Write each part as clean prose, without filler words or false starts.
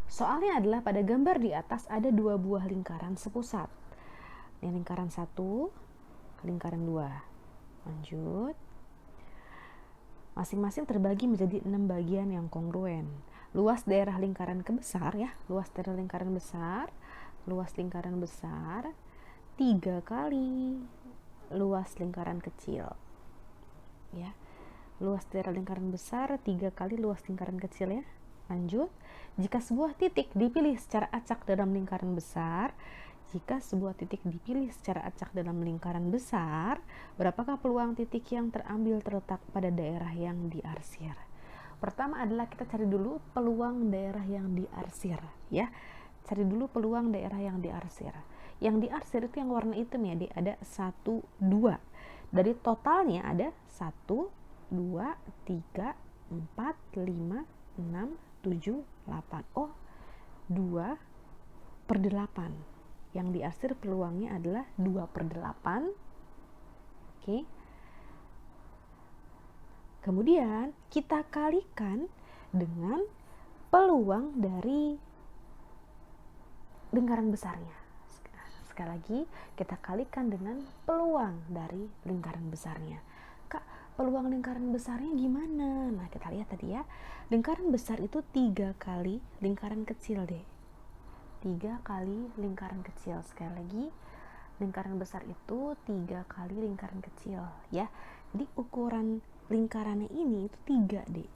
Soalnya adalah pada gambar di atas ada 2 buah lingkaran sepusat. Ini lingkaran 1, lingkaran 2. Lanjut. Masing-masing terbagi menjadi 6 bagian yang kongruen. Luas daerah lingkaran besar ya, luas lingkaran besar 3 kali luas lingkaran kecil. Ya. Luas daerah lingkaran besar 3 kali luas lingkaran kecil ya. Lanjut, jika sebuah titik dipilih secara acak dalam lingkaran besar, berapakah peluang titik yang terambil terletak pada daerah yang diarsir? Pertama adalah kita cari dulu peluang daerah yang diarsir ya. Cari dulu peluang daerah yang diarsir. Yang diarsir itu yang warna hitam ya, ada 1, 2. Dari totalnya ada 1, 2, 3, 4, 5, 6, 7, 8. Oh, 2/8. Yang diarsir peluangnya adalah 2/8. Oke. Kemudian kita kalikan dengan peluang dari lingkaran besarnya. Sekali lagi, kita kalikan dengan peluang dari lingkaran besarnya. Kak, peluang lingkaran besarnya gimana? Nah, kita lihat tadi ya. Lingkaran besar itu 3 kali lingkaran kecil deh. 3 kali lingkaran kecil. Sekali lagi, lingkaran besar itu 3 kali lingkaran kecil ya. Jadi ukuran lingkarannya ini itu 3 deh.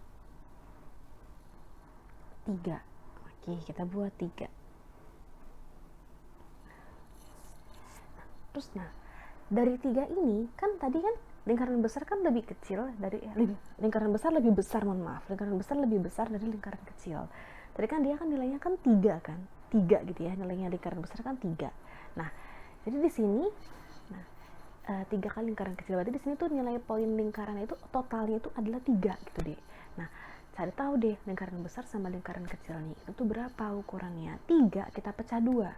3. Oke, kita buat 3. Terus dari 3 ini kan tadi kan lingkaran besar kan lebih kecil dari lingkaran besar lebih besar dari lingkaran kecil. Tadi kan dia kan nilainya kan 3 kan, 3 gitu ya, nilainya lingkaran besar kan 3. Nah, jadi di sini 3 kali lingkaran kecil, berarti di sini tuh nilai poin lingkaran itu totalnya itu adalah 3 gitu deh. Nah, cari tahu deh lingkaran besar sama lingkaran kecilnya itu tuh berapa ukurannya. 3 kita pecah 2.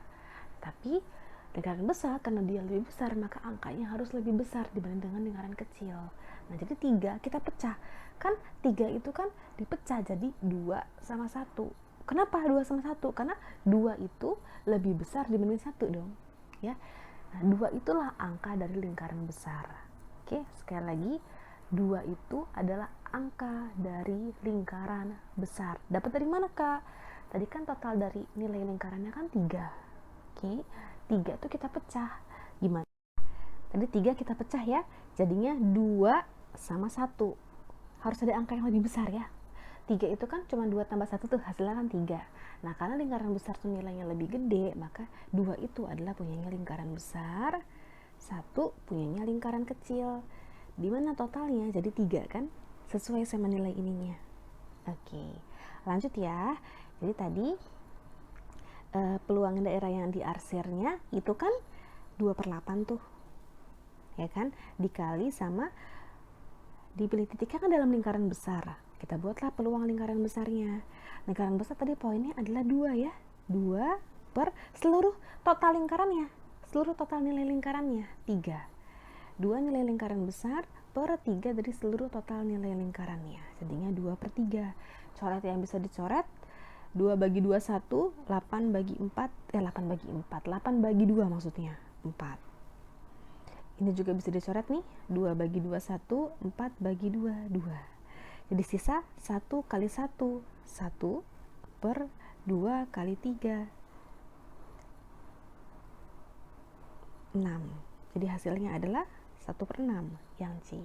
Tapi lingkaran besar karena dia lebih besar maka angkanya harus lebih besar dibanding dengan lingkaran kecil. Nah, jadi 3 kita pecah. Kan 3 itu kan dipecah jadi 2 sama 1. Kenapa 2 sama 1? Karena 2 itu lebih besar dibanding 1 dong. Ya. Nah, 2 itulah angka dari lingkaran besar. Oke, sekali lagi 2 itu adalah angka dari lingkaran besar. Dapat dari mana, Kak? Tadi kan total dari nilai lingkarannya kan 3. Oke, 3 itu kita pecah. Gimana? Tadi 3 kita pecah ya. Jadinya 2 sama 1. Harus ada angka yang lebih besar ya. 3 itu kan cuma 2 tambah 1 tuh hasilnya kan 3. Nah, karena lingkaran besar tuh nilainya lebih gede, maka 2 itu adalah punyanya lingkaran besar, 1 punyanya lingkaran kecil. Dimana totalnya jadi 3 kan? Sesuai sama nilai ininya. Oke, lanjut ya. Jadi tadi peluang daerah yang diarsirnya itu kan 2/8 tuh. Ya kan? Dikali sama dipilih titiknya kan dalam lingkaran besar. Kita buatlah peluang lingkaran besarnya. Lingkaran besar tadi poinnya adalah 2 ya. 2 per seluruh total lingkarannya. Seluruh total nilai lingkarannya 3. 2 nilai lingkaran besar per 3 dari seluruh total nilai lingkarannya. Jadinya 2/3. Coret yang bisa dicoret. 2 bagi 2 1, 8 bagi 4, 8 bagi 2 maksudnya, 4. Ini juga bisa dicoret nih, 2 bagi 2 1, 4 bagi 2 2. Jadi sisa 1 kali 1, 1 per 2 kali 3, 6. Jadi hasilnya adalah 1/6 yang C.